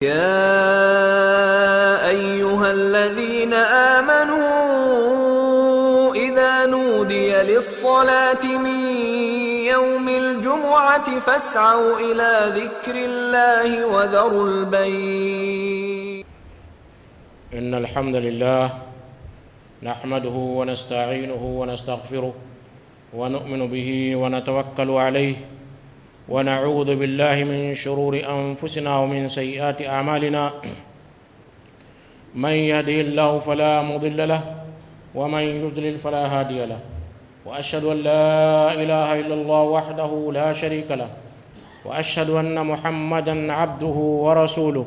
يا أيها الذين آمنوا إذا نودي للصلاة من يوم الجمعة فاسعوا إلى ذكر الله وذروا البيع. إن الحمد لله نحمده ونستعينه ونستغفره ونؤمن به ونتوكل عليه ونعوذ بالله من شرور أنفسنا ومن سيئات أعمالنا. من يهده الله فلا مضل له ومن يضلل فلا هادي له، وأشهد أن لا إله إلا الله وحده لا شريك له، وأشهد أن محمدًا عبده ورسوله.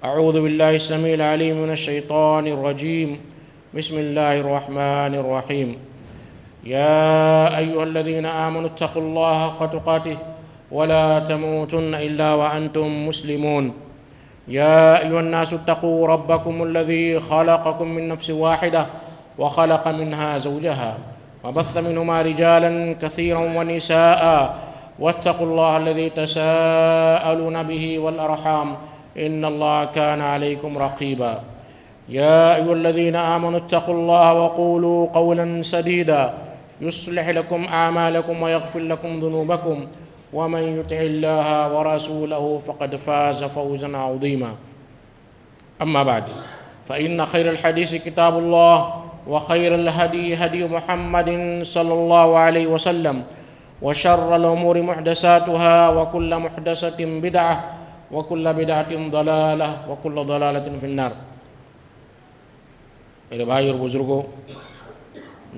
أعوذ بالله السميع العليم من الشيطان الرجيم. بسم الله الرحمن الرحيم. يا أيها الذين آمنوا اتقوا الله حق تقاته ولا تموتن إلا وأنتم مسلمون. يا أيها الناس اتقوا ربكم الذي خلقكم من نفس واحدة وخلق منها زوجها وبث منهما رجالا كثيرا ونساء واتقوا الله الذي تساءلون به والأرحام إن الله كان عليكم رقيبا. يا أيها الذين آمنوا اتقوا الله وقولوا قولا سديدا يصلح لكم أعمالكم ويغفر لكم ذنوبكم ومن يطع الله ورسوله فقد فاز فوزا عظيما. أما بعد، فإن خير الحديث كتاب الله، وخير الهدي هدي محمد صلى الله عليه وسلم، وشر الأمور محدثاتها، وكل محدثة بدعة، وكل بدعة ضلالة، وكل ضلالة في النار. میرے بھائی اور بزرگوں،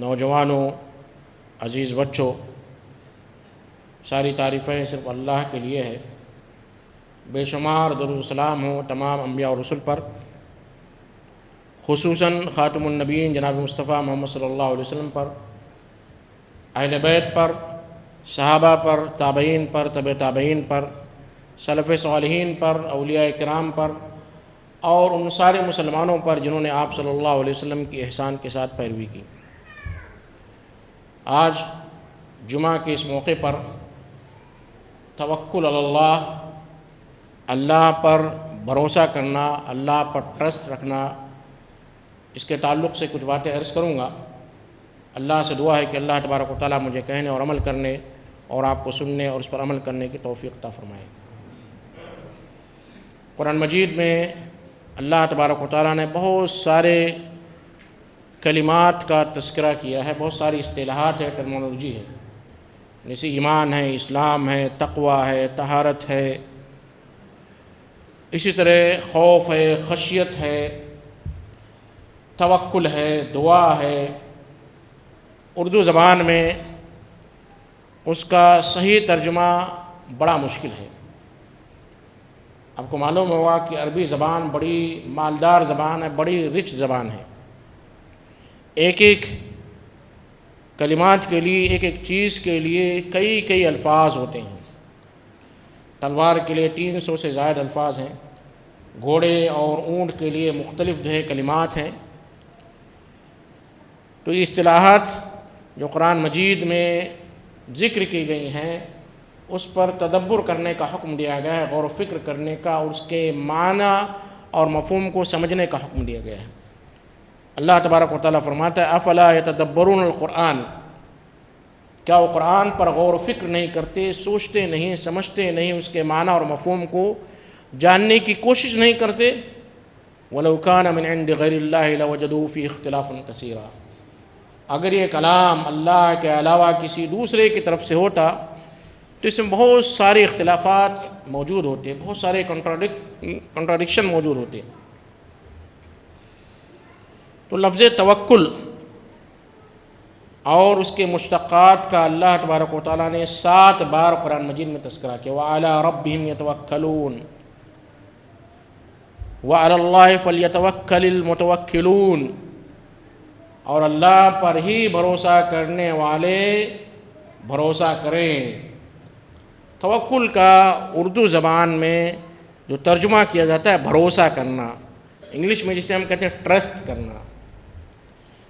نوجوانوں، عزیز بچوں، ساری تعریفیں صرف اللہ کے لیے ہے. بے شمار درود و سلام ہو تمام انبیاء اور رسل پر، خصوصاً خاتم النبیین جناب مصطفیٰ محمد صلی اللہ علیہ وسلم پر، اہل بیت پر، صحابہ پر، تابعین پر، تبع تابعین پر، سلف صالحین پر، اولیاء کرام پر، اور ان سارے مسلمانوں پر جنہوں نے آپ صلی اللہ علیہ وسلم کی احسان کے ساتھ پیروی کی. آج جمعہ کے اس موقع پر توکل علی اللہ، اللہ پر بھروسہ کرنا، اللہ پر ٹرسٹ رکھنا، اس کے تعلق سے کچھ باتیں عرض کروں گا. اللہ سے دعا ہے کہ اللہ تبارک و تعالیٰ مجھے کہنے اور عمل کرنے اور آپ کو سننے اور اس پر عمل کرنے کی توفیق عطا فرمائے. قرآن مجید میں اللہ تبارک و تعالیٰ نے بہت سارے کلمات کا تذکرہ کیا ہے، بہت ساری اصطلاحات ہے، ٹرمینالوجی ہے، جیسے ایمان ہے، اسلام ہے، تقوی ہے، طہارت ہے، اسی طرح خوف ہے، خشیت ہے، توکل ہے، دعا ہے. اردو زبان میں اس کا صحیح ترجمہ بڑا مشکل ہے. آپ کو معلوم ہوگا کہ عربی زبان بڑی مالدار زبان ہے، بڑی رچ زبان ہے. ایک ایک کلمات کے لیے، ایک ایک چیز کے لیے کئی الفاظ ہوتے ہیں. تلوار کے لیے 300 سے زائد الفاظ ہیں، گھوڑے اور اونٹ کے لیے مختلف کلمات ہیں. تو یہ اصطلاحات جو قرآن مجید میں ذکر کی گئی ہیں اس پر تدبر کرنے کا حکم دیا گیا ہے، غور و فکر کرنے کا اور اس کے معنی اور مفہوم کو سمجھنے کا حکم دیا گیا ہے. اللہ تبارک و تعالیٰ فرماتا ہے افلا یتدبرون القرآن، کیا وہ قرآن پر غور و فکر نہیں کرتے، سوچتے نہیں، سمجھتے نہیں، اس کے معنی اور مفہوم کو جاننے کی کوشش نہیں کرتے. وَلَوْ كَانَ مِنْ عِنْدِ غَيْرِ اللَّهِ لَوَجَدُوا فِيهِ اخْتِلَافًا كَثِيرًا، اگر یہ کلام اللہ کے علاوہ کسی دوسرے کی طرف سے ہوتا تو اس میں بہت سارے اختلافات موجود ہوتے، بہت سارے کنٹراڈکشن موجود ہوتے. تو لفظ توکل اور اس کے مشتقات کا اللہ تبارک و تعالیٰ نے 7 بار قرآن مجید میں تذکرہ کیا. وَعَلَىٰ رَبِّهِمْ يَتَوَكَّلُونَ وَعَلَى اللَّهِ فَلْيَتَوَكَّلِ الْمُتَوَكِّلُونَ، اور اللہ پر ہی بھروسہ کرنے والے بھروسہ کریں. توکل کا اردو زبان میں جو ترجمہ کیا جاتا ہے بھروسہ کرنا، انگلش میں جسے ہم کہتے ہیں ٹرسٹ کرنا.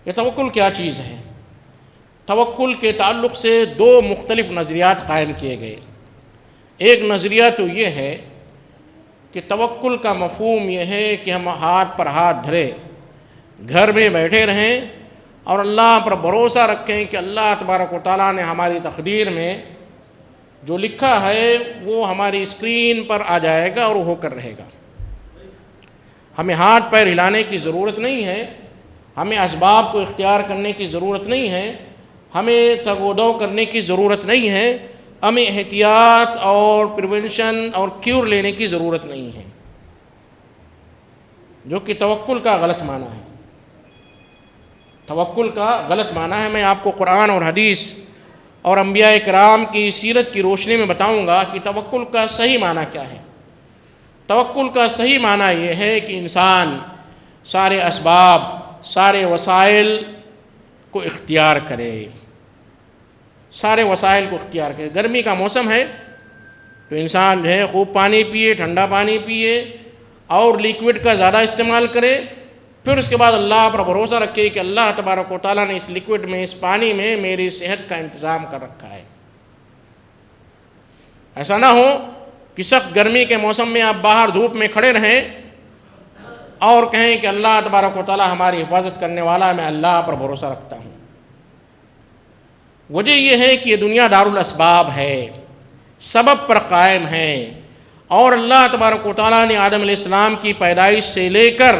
یہ توکل کیا چیز ہے؟ توکل کے تعلق سے 2 مختلف نظریات قائم کیے گئے. ایک نظریہ تو یہ ہے کہ توکل کا مفہوم یہ ہے کہ ہم ہاتھ پر ہاتھ دھرے گھر میں بیٹھے رہیں اور اللہ پر بھروسہ رکھیں کہ اللہ تبارک و تعالیٰ نے ہماری تقدیر میں جو لکھا ہے وہ ہماری اسکرین پر آ جائے گا اور وہ ہو کر رہے گا۔ ہمیں ہاتھ پیر ہلانے کی ضرورت نہیں ہے، ہمیں اسباب کو اختیار کرنے کی ضرورت نہیں ہے، ہمیں تگ و دو کرنے کی ضرورت نہیں ہے، ہمیں احتیاط اور پریونشن اور کیور لینے کی ضرورت نہیں ہے، جو کہ توکل کا غلط معنی ہے۔ توکل کا غلط معنی ہے۔ میں آپ کو قرآن اور حدیث اور انبیاء کرام کی سیرت کی روشنی میں بتاؤں گا کہ توکل کا صحیح معنی کیا ہے۔ توکل کا صحیح معنی یہ ہے کہ انسان سارے اسباب، سارے وسائل کو اختیار کرے، سارے وسائل کو اختیار کرے۔ گرمی کا موسم ہے تو انسان جو ہے خوب پانی پیے، ٹھنڈا پانی پیے اور لیکوڈ کا زیادہ استعمال کرے، پھر اس کے بعد اللہ پر بھروسہ رکھے کہ اللہ تبارک و تعالیٰ نے اس لیکوڈ میں، اس پانی میں میری صحت کا انتظام کر رکھا ہے۔ ایسا نہ ہو کہ سخت گرمی کے موسم میں آپ باہر دھوپ میں کھڑے رہیں اور کہیں کہ اللہ تبارک و تعالیٰ ہماری حفاظت کرنے والا ہے، میں اللہ پر بھروسہ رکھتا ہوں۔ وجہ یہ ہے کہ یہ دنیا دارالاسباب ہے، سبب پر قائم ہے، اور اللہ تبارک و تعالیٰ نے آدم علیہ السلام کی پیدائش سے لے کر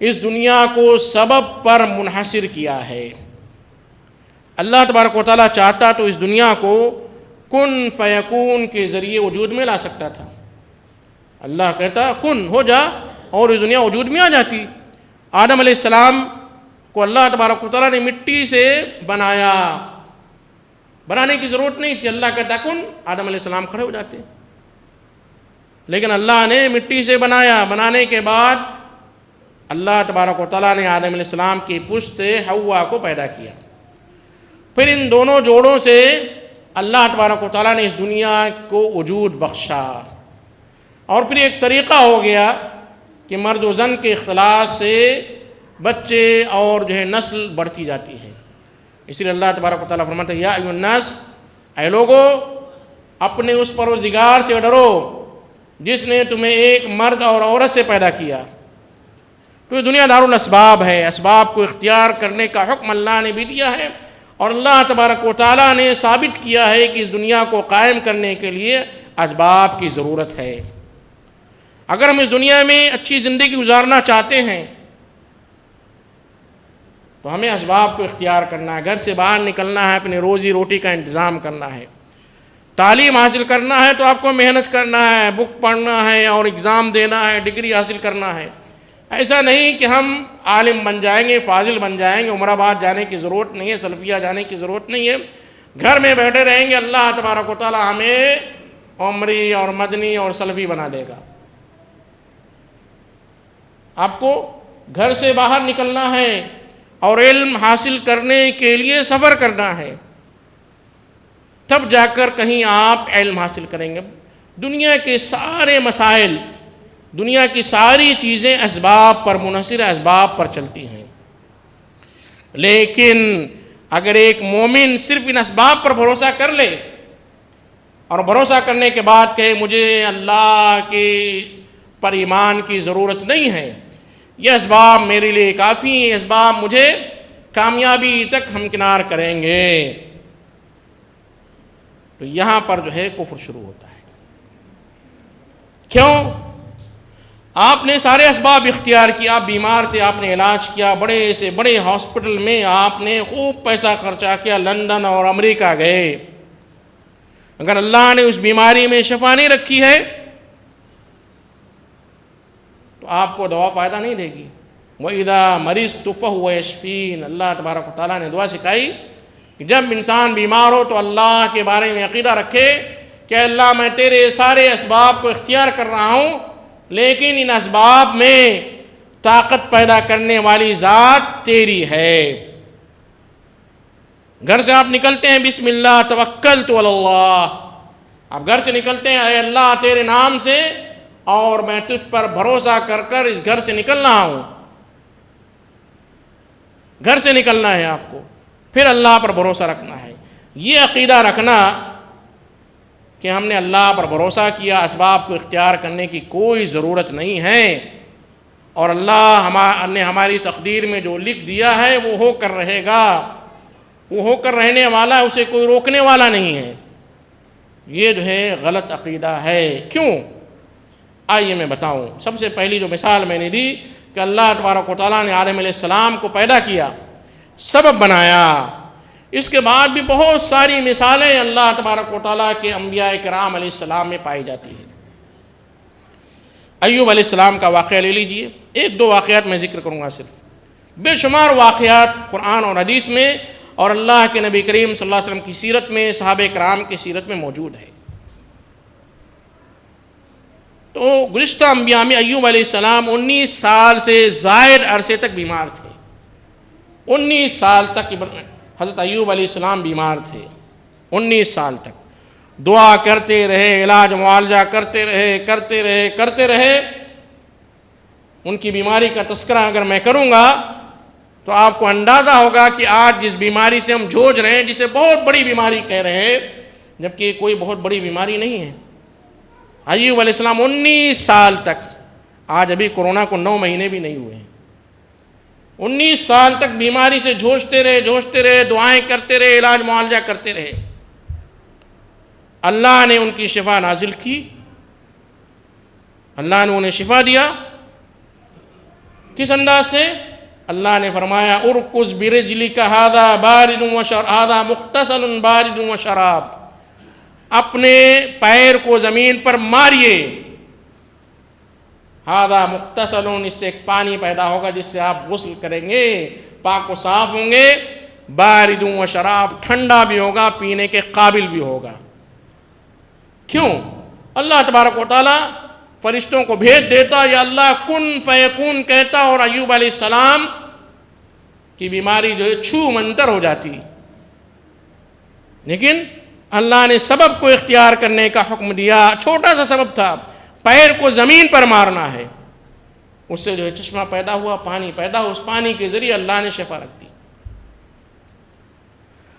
اس دنیا کو سبب پر منحصر کیا ہے۔ اللہ تبارک و تعالیٰ چاہتا تو اس دنیا کو کن فیکون کے ذریعے وجود میں لا سکتا تھا۔ اللہ کہتا کن ہو جا اور اس دنیا وجود میں آ جاتی۔ آدم علیہ السلام کو اللہ تبارک و تعالیٰ نے مٹی سے بنایا، بنانے کی ضرورت نہیں تھی، اللہ کہتا کن، آدم علیہ السلام کھڑے ہو جاتے۔ لیکن اللہ نے مٹی سے بنایا، بنانے کے بعد اللہ تبارک و تعالیٰ نے آدم علیہ السلام کی پشت سے حوا کو پیدا کیا۔ پھر ان دونوں جوڑوں سے اللہ تبارک و تعالیٰ نے اس دنیا کو وجود بخشا، اور پھر ایک طریقہ ہو گیا کہ مرد و زن کے اختلاط سے بچے اور جو ہے نسل بڑھتی جاتی ہے۔ اس لیے اللہ تبارک و تعالیٰ فرماتا ہے یا ایھا الناس، اے لوگو اپنے اس پروردگار سے ڈرو جس نے تمہیں ایک مرد اور عورت سے پیدا کیا۔ تو یہ دنیا دارالاسباب ہے، اسباب کو اختیار کرنے کا حکم اللہ نے بھی دیا ہے، اور اللہ تبارک و تعالیٰ نے ثابت کیا ہے کہ اس دنیا کو قائم کرنے کے لیے اسباب کی ضرورت ہے۔ اگر ہم اس دنیا میں اچھی زندگی گزارنا چاہتے ہیں تو ہمیں اسباب کو اختیار کرنا ہے، گھر سے باہر نکلنا ہے، اپنی روزی روٹی کا انتظام کرنا ہے۔ تعلیم حاصل کرنا ہے تو آپ کو محنت کرنا ہے، بک پڑھنا ہے اور اگزام دینا ہے، ڈگری حاصل کرنا ہے۔ ایسا نہیں کہ ہم عالم بن جائیں گے، فاضل بن جائیں گے، عمر آباد جانے کی ضرورت نہیں ہے، سلفیہ جانے کی ضرورت نہیں ہے، گھر میں بیٹھے رہیں گے، اللہ تبارک و تعالیٰ ہمیں عمری اور مدنی اور سلفی بنا دے گا۔ آپ کو گھر سے باہر نکلنا ہے اور علم حاصل کرنے کے لیے سفر کرنا ہے، تب جا کر کہیں آپ علم حاصل کریں گے۔ دنیا کے سارے مسائل، دنیا کی ساری چیزیں اسباب پر منحصر، اسباب پر چلتی ہیں، لیکن اگر ایک مومن صرف ان اسباب پر بھروسہ کر لے اور بھروسہ کرنے کے بعد کہے مجھے اللہ کے پر ایمان کی ضرورت نہیں ہے، یہ اسباب میرے لیے کافی ہیں، یہ اسباب مجھے کامیابی تک ہمکنار کریں گے، تو یہاں پر جو ہے کفر شروع ہوتا ہے۔ کیوں؟ آپ نے سارے اسباب اختیار کیا، آپ بیمار تھے، آپ نے علاج کیا، بڑے سے بڑے ہاسپٹل میں آپ نے خوب پیسہ خرچہ کیا، لندن اور امریکہ گئے، اگر اللہ نے اس بیماری میں شفا نہیں رکھی ہے تو آپ کو دوا فائدہ نہیں دے گی۔ وَإِذَا مَرِضْتُ فَهُوَ يَشْفِينِ، اللہ تبارک و تعالیٰ نے دعا سکھائی کہ جب انسان بیمار ہو تو اللہ کے بارے میں عقیدہ رکھے کہ اللہ میں تیرے سارے اسباب کو اختیار کر رہا ہوں، لیکن ان اسباب میں طاقت پیدا کرنے والی ذات تیری ہے۔ گھر سے آپ نکلتے ہیں بسم اللہ توکلت علی اللہ، آپ گھر سے نکلتے ہیں اے اللہ تیرے نام سے اور میں تجھ پر بھروسہ کر کر اس گھر سے نکل رہا ہوں۔ گھر سے نکلنا ہے آپ کو، پھر اللہ پر بھروسہ رکھنا ہے۔ یہ عقیدہ رکھنا کہ ہم نے اللہ پر بھروسہ کیا، اسباب کو اختیار کرنے کی کوئی ضرورت نہیں ہے، اور اللہ نے ہماری تقدیر میں جو لکھ دیا ہے وہ ہو کر رہے گا، وہ ہو کر رہنے والا ہے، اسے کوئی روکنے والا نہیں ہے۔ یہ جو ہے غلط عقیدہ ہے۔ کیوں؟ آئیے میں بتاؤں۔ سب سے پہلی جو مثال میں نے دی کہ اللہ تبارک و تعالیٰ نے آدم علیہ السلام کو پیدا کیا، سبب بنایا، اس کے بعد بھی بہت ساری مثالیں اللہ تبارک و تعالیٰ کے انبیاء کرام علیہ السلام میں پائی جاتی ہیں۔ ایوب علیہ السلام کا واقعہ لے لیجئے، ایک دو واقعات میں ذکر کروں گا صرف، بے شمار واقعات قرآن اور حدیث میں اور اللہ کے نبی کریم صلی اللہ علیہ وسلم کی سیرت میں، صحابہ کرام کی سیرت میں موجود ہے۔ تو گزشتہ انبیاء میں ایوب علیہ السلام 19 سال سے زائد عرصے تک بیمار تھے۔ 19 سال تک حضرت ایوب علیہ السلام بیمار تھے، 19 سال تک دعا کرتے رہے، علاج معالجہ کرتے رہے۔ ان کی بیماری کا تذکرہ اگر میں کروں گا تو آپ کو اندازہ ہوگا کہ آج جس بیماری سے ہم جھوج رہے ہیں، جسے بہت بڑی بیماری کہہ رہے ہیں، جبکہ کوئی بہت بڑی بیماری نہیں ہے۔ ایوب علیہ السلام 19 سال تک، آج ابھی کورونا کو 9 مہینے بھی نہیں ہوئے ہیں، 19 سال تک بیماری سے جھوجتے رہے، دعائیں کرتے رہے، علاج معالجہ کرتے رہے۔ اللہ نے ان کی شفا نازل کی، اللہ نے انہیں شفا دیا۔ کس انداز سے؟ اللہ نے فرمایا ارکض برجلک ھذا بارد ھذا مغتسل بارد وشراب، اپنے پیر کو زمین پر ماریے، ھذا مغتسل، اس سے ایک پانی پیدا ہوگا جس سے آپ غسل کریں گے، پاک و صاف ہوں گے، بارد وشراب، ٹھنڈا بھی ہوگا، پینے کے قابل بھی ہوگا۔ کیوں؟ اللہ تبارک و تعالیٰ فرشتوں کو بھیج دیتا، یا اللہ کن فیکون کہتا، اور ایوب علیہ السلام کی بیماری جو ہے چھو منتر ہو جاتی۔ لیکن اللہ نے سبب کو اختیار کرنے کا حکم دیا، چھوٹا سا سبب تھا، پیر کو زمین پر مارنا ہے، اس سے جو ہے چشمہ پیدا ہوا، پانی پیدا ہوا، اس پانی کے ذریعے اللہ نے شفا رکھ دی۔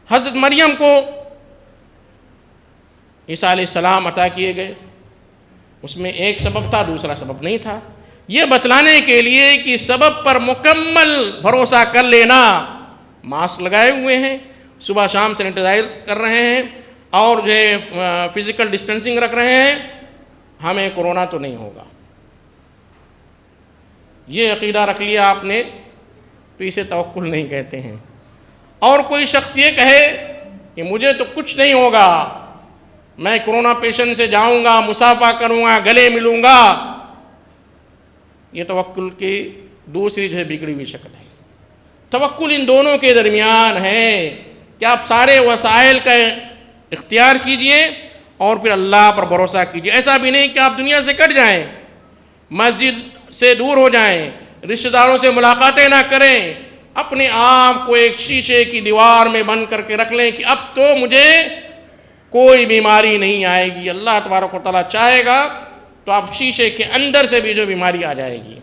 حضرت مریم کو عیسیٰ علیہ السلام عطا کیے گئے، اس میں ایک سبب تھا، دوسرا سبب نہیں تھا، یہ بتلانے کے لیے کہ سبب پر مکمل بھروسہ کر لینا۔ ماسک لگائے ہوئے ہیں، صبح شام سینیٹائزر کر رہے ہیں، اور جو ہے فزیکل ڈسٹینسنگ رکھ رہے ہیں، ہمیں کورونا تو نہیں ہوگا۔ یہ عقیدہ رکھ لیا آپ نے تو اسے توکل نہیں کہتے ہیں۔ اور کوئی شخص یہ کہے کہ مجھے تو کچھ نہیں ہوگا، میں کورونا پیشنٹ سے جاؤں گا، مصافحہ کروں گا، گلے ملوں گا، یہ توکل کی دوسری جو ہے بگڑی ہوئی شکل ہے۔ توکل ان دونوں کے درمیان ہے کہ آپ سارے وسائل کا اختیار کیجئے اور پھر اللہ پر بھروسہ کیجئے۔ ایسا بھی نہیں کہ آپ دنیا سے کٹ جائیں، مسجد سے دور ہو جائیں، رشتہ داروں سے ملاقاتیں نہ کریں، اپنے آپ کو ایک شیشے کی دیوار میں بند کر کے رکھ لیں کہ اب تو مجھے کوئی بیماری نہیں آئے گی۔ اللہ تبارک و تعالیٰ چاہے گا تو آپ شیشے کے اندر سے بھی جو بیماری آ جائے گی۔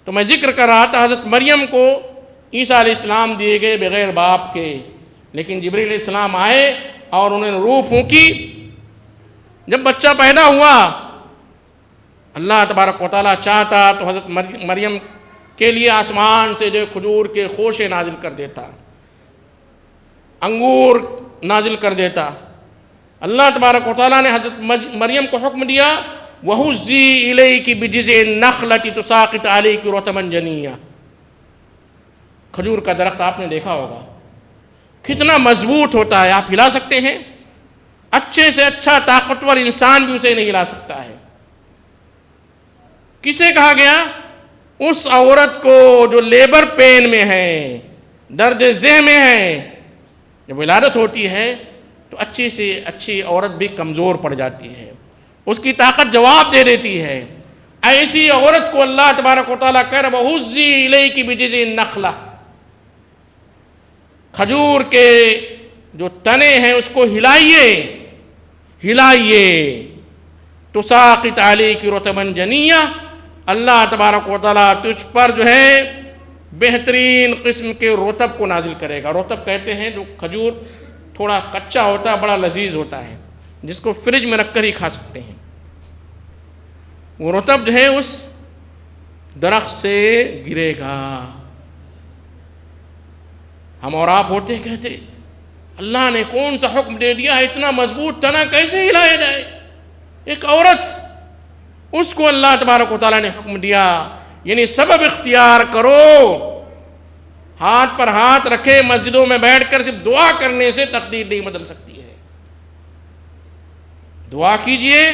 تو میں ذکر کر رہا تھا، حضرت مریم کو عیسیٰ علیہ السلام دیے گئے بغیر باپ کے، لیکن جبریل علیہ السلام آئے اور انہوں نے روح پھونکی۔ جب بچہ پیدا ہوا، اللہ تبارک و تعالیٰ چاہتا تو حضرت مریم کے لیے آسمان سے جو کھجور کے خوشے نازل کر دیتا، انگور نازل کر دیتا۔ اللہ تبارک و تعالیٰ نے حضرت مریم کو حکم دیا وَهُزِّي إِلَيْكِ بِجِذْعِ النَّخْلَةِ تُسَاقِطْ عَلَيْكِ رُطَبًا جَنِيًّا۔ کھجور کا درخت آپ نے دیکھا ہوگا، کتنا مضبوط ہوتا ہے، آپ ہلا سکتے ہیں، اچھے سے اچھا طاقتور انسان بھی اسے نہیں ہلا سکتا ہے۔ کسے کہا گیا؟ اس عورت کو جو لیبر پین میں ہے، درد ذہ میں ہے۔ جب ولادت ہوتی ہے تو اچھی سے اچھی عورت بھی کمزور پڑ جاتی ہے، اس کی طاقت جواب دے دیتی ہے۔ ایسی عورت کو اللہ تبارک و تعالیٰ کہہ رہا وَهُزِّي إِلَيْكِ بِجِذْعِ النَّخْلَةِ، کھجور کے جو تنے ہیں اس کو ہلائیے، تُسَاقِطْ عَلَيْكِ رُطَبًا جَنِيًّا، اللہ تبارک و تعالیٰ تجھ پر جو ہے بہترین قسم کے رطب کو نازل کرے گا۔ رطب کہتے ہیں جو کھجور تھوڑا کچا ہوتا ہے، بڑا لذیذ ہوتا ہے، جس کو فریج میں رکھ کر ہی کھا سکتے ہیں۔ وہ رطب جو ہے اس درخت سے گرے گا۔ ہم اور آپ ہوتے کہتے اللہ نے کون سا حکم دے دیا ہے، اتنا مضبوط تنا کیسے ہلایا جائے؟ ایک عورت، اس کو اللہ تبارک و تعالیٰ نے حکم دیا، یعنی سبب اختیار کرو، ہاتھ پر ہاتھ رکھے مسجدوں میں بیٹھ کر صرف دعا کرنے سے تقدیر نہیں بدل سکتی ہے۔ دعا کیجئے،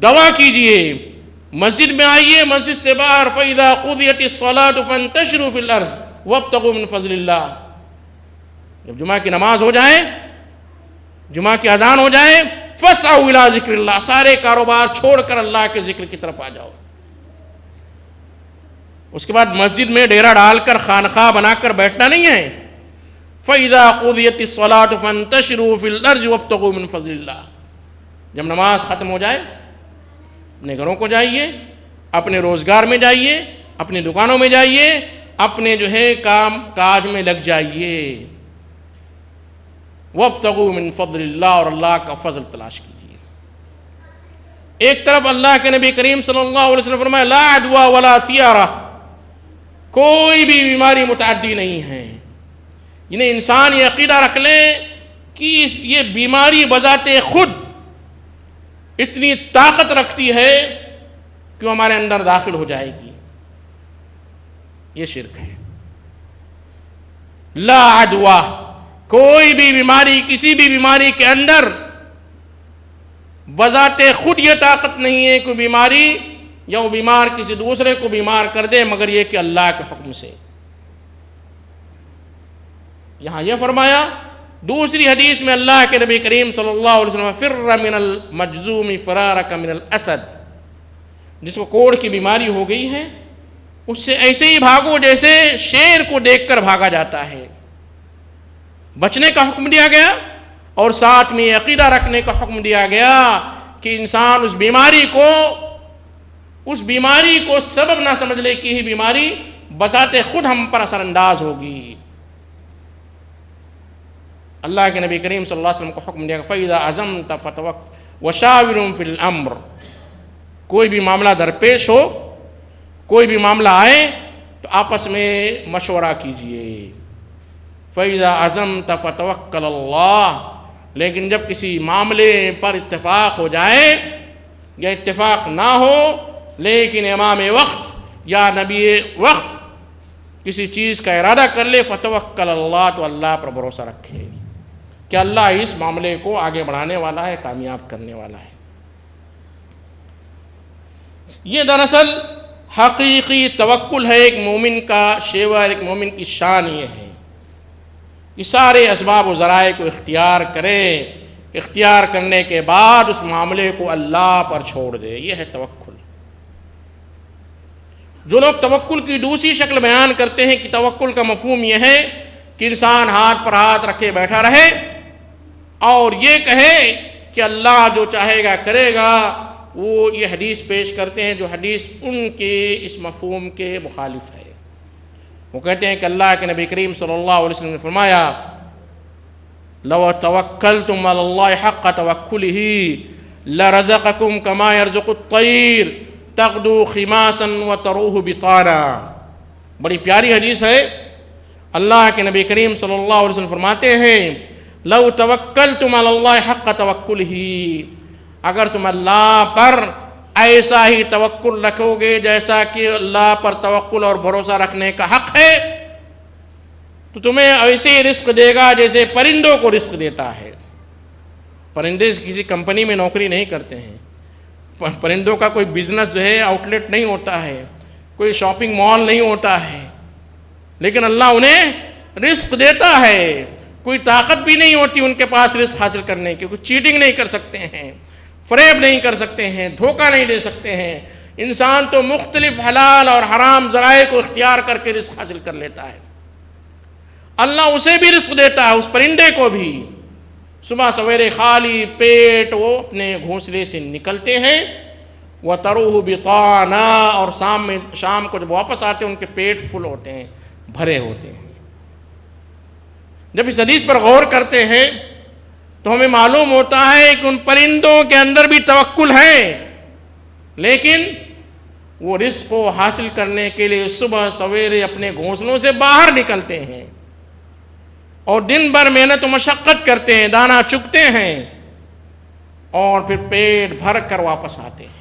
دوا کیجئے، مسجد میں آئیے، مسجد سے باہر فَإِذَا قُضِيَتِ الصَّلَاةُ فَانتَشِرُوا فِي الْأَرْضِ وَابْتَغُوا مِن فَضْلِ اللَّهِ۔ جب جمعہ کی نماز ہو جائے، جمعہ کی اذان ہو جائے، فَاسْعَوْا إِلَىٰ ذِكْرِ اللَّهِ، سارے کاروبار چھوڑ کر اللہ کے ذکر کی طرف آ جاؤ۔ اس کے بعد مسجد میں ڈیرا ڈال کر خانقاہ بنا کر بیٹھنا نہیں ہے۔ فَإِذَا قُضِيَتِ الصَّلَاةُ فَانتَشِرُوا فِي الْأَرْضِ وَابْتَغُوا مِن فَضْلِ اللَّهِ۔ جب نماز ختم ہو جائے، اپنے گھروں کو جائیے، اپنے روزگار میں جائیے، اپنی دکانوں میں جائیے، اپنے جو ہے کام کاج میں لگ جائیے۔ وَابْتَغُوا مِن فَضْلِ اللَّهِ، اور اللہ کا فضل تلاش کیجیے۔ ایک طرف اللہ کے نبی کریم صلی اللہ علیہ وسلم فرمایا لا عدوى ولا طیارہ، کوئی بھی بیماری متعدی نہیں ہے۔ یعنی انسان یہ عقیدہ رکھ لے کہ یہ بیماری بذات خود اتنی طاقت رکھتی ہے کہ وہ ہمارے اندر داخل ہو جائے گی، یہ شرک ہے۔ لا عدوى، کوئی بھی بیماری، کسی بھی بیماری کے اندر بذات خود یہ طاقت نہیں ہے کہ بیماری یا وہ بیمار کسی دوسرے کو بیمار کر دے، مگر یہ کہ اللہ کے حکم سے۔ یہاں یہ فرمایا، دوسری حدیث میں اللہ کے نبی کریم صلی اللہ علیہ وسلم فر من المجذوم فرارک من الاسد، جس کو کوڑ کی بیماری ہو گئی ہے اس سے ایسے ہی بھاگو جیسے شیر کو دیکھ کر بھاگا جاتا ہے۔ بچنے کا حکم دیا گیا، اور ساتھ میں عقیدہ رکھنے کا حکم دیا گیا کہ انسان اس بیماری کو سبب نہ سمجھ لے کہ یہ بیماری بذات خود ہم پر اثر انداز ہوگی۔ اللہ کے نبی کریم صلی اللہ علیہ وسلم کو حکم دیا کہ فَإِذَا عَزَمْتَ فَتَوَكَّلْ وَشَاوِرْهُمْ فِي الْأَمْرِ، کوئی بھی معاملہ درپیش ہو، کوئی بھی معاملہ آئے تو آپس میں مشورہ کیجئے۔ فَإِذَا عَزَمْتَ فَتَوَكَّلَ اللَّهِ، لیکن جب کسی معاملے پر اتفاق ہو جائے یا اتفاق نہ ہو لیکن امام وقت یا نبی وقت کسی چیز کا ارادہ کر لے، فَتَوَكَّلَ اللَّهِ، تو اللہ پر بھروسہ رکھے کہ اللہ اس معاملے کو آگے بڑھانے والا ہے، کامیاب کرنے والا ہے۔ یہ دراصل حقیقی توکل ہے، ایک مومن کا شیوا، ایک مومن کی شان یہ ہے کہ سارے اسباب و ذرائع کو اختیار کرے، اختیار کرنے کے بعد اس معاملے کو اللہ پر چھوڑ دے، یہ ہے توکل۔ جو لوگ توکل کی دوسری شکل بیان کرتے ہیں کہ توکل کا مفہوم یہ ہے کہ انسان ہاتھ پر ہاتھ رکھے بیٹھا رہے اور یہ کہے کہ اللہ جو چاہے گا کرے گا، وہ یہ حدیث پیش کرتے ہیں جو حدیث ان کے اس مفہوم کے مخالف ہے۔ وہ کہتے ہیں کہ اللہ کے نبی کریم صلی اللہ علیہ وسلم نے فرمایا لو توکلتم علی اللہ حق توکلہ لرزقکم کما یرزق الطیر تغدو خماسا وتروح بطانا۔ بڑی پیاری حدیث ہے۔ اللہ کے نبی کریم صلی اللہ علیہ وسلم فرماتے ہیں لو توکلتم علی اللہ حق توکلہ، اگر تم اللہ پر ایسا ہی توکل رکھو گے جیسا کہ اللہ پر توکل اور بھروسہ رکھنے کا حق ہے، تو تمہیں ایسے ہی رزق دے گا جیسے پرندوں کو رزق دیتا ہے۔ پرندے کسی کمپنی میں نوکری نہیں کرتے ہیں، پرندوں کا کوئی بزنس جو ہے آؤٹ لیٹ نہیں ہوتا ہے، کوئی شاپنگ مال نہیں ہوتا ہے، لیکن اللہ انہیں رزق دیتا ہے۔ کوئی طاقت بھی نہیں ہوتی ان کے پاس رزق حاصل کرنے کی، کوئی چیٹنگ نہیں کر سکتے ہیں، فریب نہیں کر سکتے ہیں، دھوکہ نہیں دے سکتے ہیں۔ انسان تو مختلف حلال اور حرام ذرائع کو اختیار کر کے رزق حاصل کر لیتا ہے۔ اللہ اسے بھی رزق دیتا ہے، اس پرندے کو بھی۔ صبح سویرے خالی پیٹ وہ اپنے گھونسلے سے نکلتے ہیں، وَتَرُوهُ بِطَانًا، اور شام کو جب واپس آتے ہیں ان کے پیٹ فل ہوتے ہیں، بھرے ہوتے ہیں۔ جب اس حدیث پر غور کرتے ہیں تو ہمیں معلوم ہوتا ہے کہ ان پرندوں کے اندر بھی توکل ہے، لیکن وہ رزق کو حاصل کرنے کے لیے صبح سویرے اپنے گھونسلوں سے باہر نکلتے ہیں اور دن بھر محنت و مشقت کرتے ہیں، دانہ چگتے ہیں اور پھر پیٹ بھر کر واپس آتے ہیں۔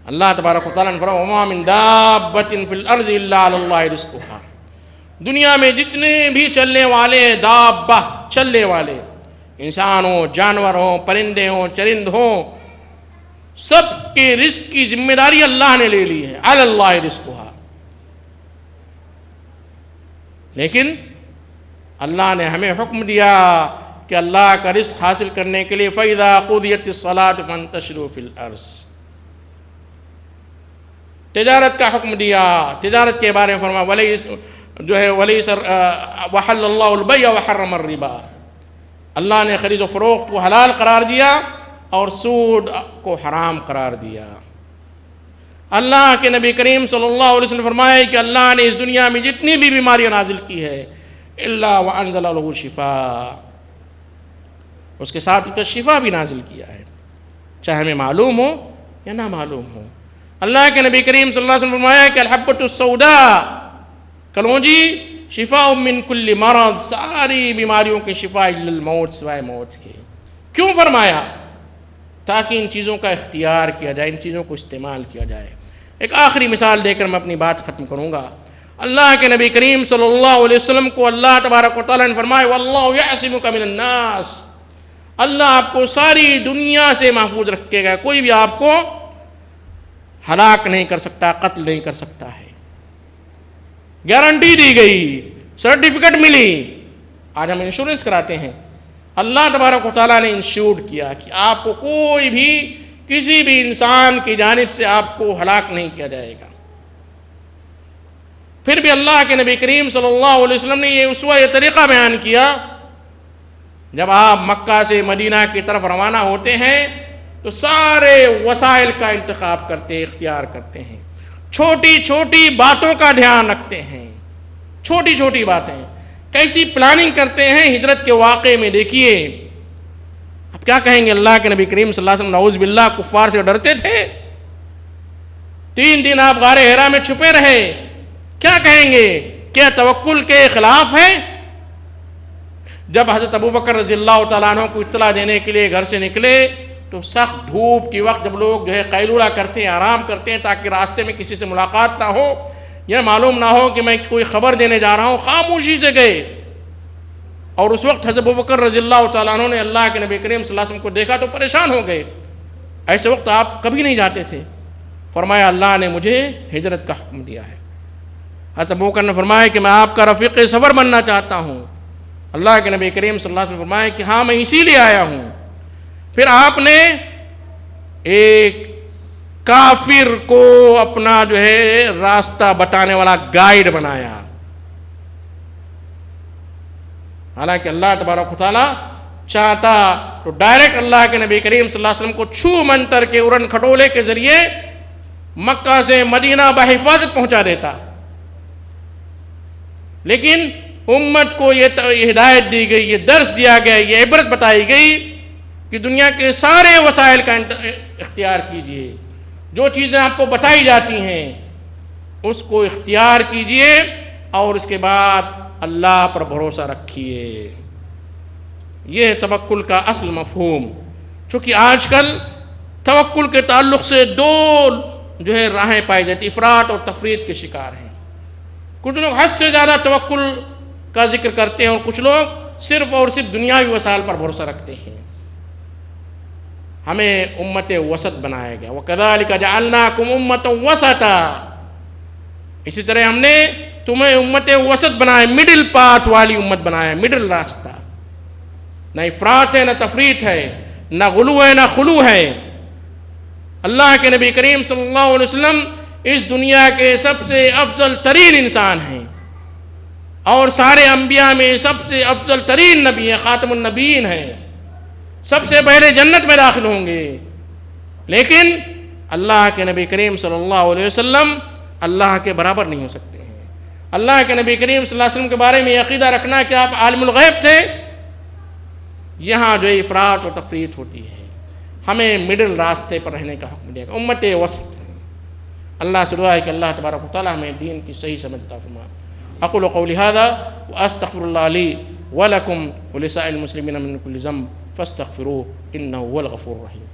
اللہ تبارک و تعالیٰ نے فرمایا وَمَا مِن دَابَّةٍ فِي الْأَرْضِ إِلَّا عَلَى اللَّهِ رِزْقُهَا، دنیا میں جتنے بھی چلنے والے دابہ، چلنے والے انسان ہوں، جانور ہوں، پرندے ہوں، چرند ہوں، سب کے رزق کی ذمہ داری اللہ نے لے لی ہے، عَلَى اللَّهِ رِزْقُهَا۔ لیکن اللہ نے ہمیں حکم دیا کہ اللہ کا رزق حاصل کرنے کے لیے فَإِذَا قُضِيَتِ الصَّلَاةُ فَانتَشِرُوا فِي الْأَرْضِ، تجارت کا حکم دیا، تجارت کے بارے میں فرمایا وَحَلَّ اللَّهُ الْبَيْعَ وَحَرَّمَ الرِّبَا، اللہ نے خرید و فروخت کو حلال قرار دیا اور سود کو حرام قرار دیا۔ اللہ کے نبی کریم صلی اللہ علیہ وسلم فرمائے کہ اللہ نے اس دنیا میں جتنی بھی بیماریاں نازل کی ہے الا وانزل له شفاء، اس کے ساتھ اس کا شفا بھی نازل کیا ہے، چاہے ہمیں معلوم ہو یا نہ معلوم ہو۔ اللہ کے نبی کریم صلی اللہ علیہ وسلم فرمایا کہ الحبۃ السوداء، کلونجی، شفاء من کل مرض، ساری بیماریوں کے شفا الا الموت، سوائے موت کے۔ کیوں فرمایا؟ تاکہ ان چیزوں کا اختیار کیا جائے، ان چیزوں کو استعمال کیا جائے۔ ایک آخری مثال دے کر میں اپنی بات ختم کروں گا۔ اللہ کے نبی کریم صلی اللہ علیہ وسلم کو اللہ تبارک و تعالیٰ نے فرمایا وَاللَّهُ يَعْصِمُكَ مِنَ النَّاسِ، اللہ آپ کو ساری دنیا سے محفوظ رکھے گا، کوئی بھی آپ کو ہلاک نہیں کر سکتا، قتل نہیں کر سکتا ہے۔ گارنٹی دی گئی، سرٹیفکیٹ ملی۔ آج ہم انشورنس کراتے ہیں، اللہ تبارک و تعالیٰ نے انشورڈ کیا کہ آپ کو کوئی بھی کسی بھی انسان کی جانب سے آپ کو ہلاک نہیں کیا جائے گا۔ پھر بھی اللہ کے نبی کریم صلی اللہ علیہ وسلم نے یہ اسوہ، یہ طریقہ بیان کیا، جب آپ مکہ سے مدینہ کی طرف روانہ ہوتے ہیں تو سارے وسائل کا انتخاب کرتے ہیں، اختیار کرتے ہیں، چھوٹی چھوٹی باتوں کا دھیان رکھتے ہیں، چھوٹی چھوٹی باتیں کیسی پلاننگ کرتے ہیں ہجرت کے واقعے میں۔ دیکھیے اب کیا کہیں گے، اللہ کے نبی کریم صلی اللہ علیہ وسلم نعوذ باللہ کفار سے ڈرتے تھے، 3 دن آپ غار حرا میں چھپے رہے، کیا کہیں گے؟ کیا توکل کے خلاف ہے؟ جب حضرت ابوبکر رضی اللہ تعالیٰ عنہ کو اطلاع دینے کے لیے گھر سے نکلے تو سخت دھوپ کے وقت جب لوگ قیلولہ کرتے ہیں، آرام کرتے ہیں تاکہ راستے میں کسی سے ملاقات نہ ہو، یہ معلوم نہ ہو کہ میں کوئی خبر دینے جا رہا ہوں، خاموشی سے گئے۔ اور اس وقت حضرت ابوبکر رضی اللہ تعالیٰ عنہ نے اللہ کے نبی کریم صلی اللہ علیہ وسلم کو دیکھا تو پریشان ہو گئے، ایسے وقت آپ کبھی نہیں جاتے تھے۔ فرمایا اللہ نے مجھے ہجرت کا حکم دیا ہے۔ حضرت ابوبکر نے فرمایا کہ میں آپ کا رفیق سفر بننا چاہتا ہوں۔ اللہ کے نبی کریم صلی اللہ علیہ وسلم فرمایا کہ ہاں میں اسی لیے آیا ہوں۔ پھر آپ نے ایک کافر کو اپنا راستہ بتانے والا گائیڈ بنایا، حالانکہ اللہ تبارک و تعالیٰ چاہتا تو ڈائریکٹ اللہ کے نبی کریم صلی اللہ علیہ وسلم کو چھو منتر کے ارن کھٹولے کے ذریعے مکہ سے مدینہ بحفاظت پہنچا دیتا، لیکن امت کو یہ ہدایت دی گئی، یہ درس دیا گیا، یہ عبرت بتائی گئی کہ دنیا کے سارے وسائل کا اختیار کیجئے، جو چیزیں آپ کو بتائی جاتی ہیں اس کو اختیار کیجئے اور اس کے بعد اللہ پر بھروسہ رکھیے۔ یہ توکل کا اصل مفہوم۔ چونکہ آج کل توکل کے تعلق سے 2 راہیں پائی جاتی، افراط اور تفریط کے شکار ہیں۔ کچھ لوگ حد سے زیادہ توکل کا ذکر کرتے ہیں اور کچھ لوگ صرف اور صرف دنیاوی وسائل پر بھروسہ رکھتے ہیں۔ ہمیں امت وسط بنایا گیا، وَكَذَلِكَ جَعَلْنَاكُمْ أُمَّةً وَسَطًا، اسی طرح ہم نے تمہیں امت وسط بنایا، مڈل پاتھ والی امت بنایا، مڈل راستہ، نہ افراط ہے نہ تفریط ہے، نہ غلو ہے نہ خلو ہے۔ اللہ کے نبی کریم صلی اللہ علیہ وسلم اس دنیا کے سب سے افضل ترین انسان ہیں اور سارے انبیاء میں سب سے افضل ترین نبی ہیں، خاتم النبیین ہیں، سب سے پہلے جنت میں داخل ہوں گے۔ لیکن اللہ کے نبی کریم صلی اللہ علیہ وسلم اللہ کے برابر نہیں ہو سکتے ہیں۔ اللہ کے نبی کریم صلی اللہ علیہ وسلم کے بارے میں یہ عقیدہ رکھنا کہ آپ عالم الغیب تھے، یہاں جو افراط و تفریط ہوتی ہے. ہمیں مڈل راستے پر رہنے کا حکم دیا گا، امت وسط ہیں. اللہ سے دعا ہے کہ اللہ تبارک و تعالی ہمیں دین کی صحیح سمجھ عطا فرمائے. اقول قولی ھذا واستغفر اللہ لی ولکم ولسائر المسلمین من کل ذنب فاستغفروه انه هو الغفور الرحیم.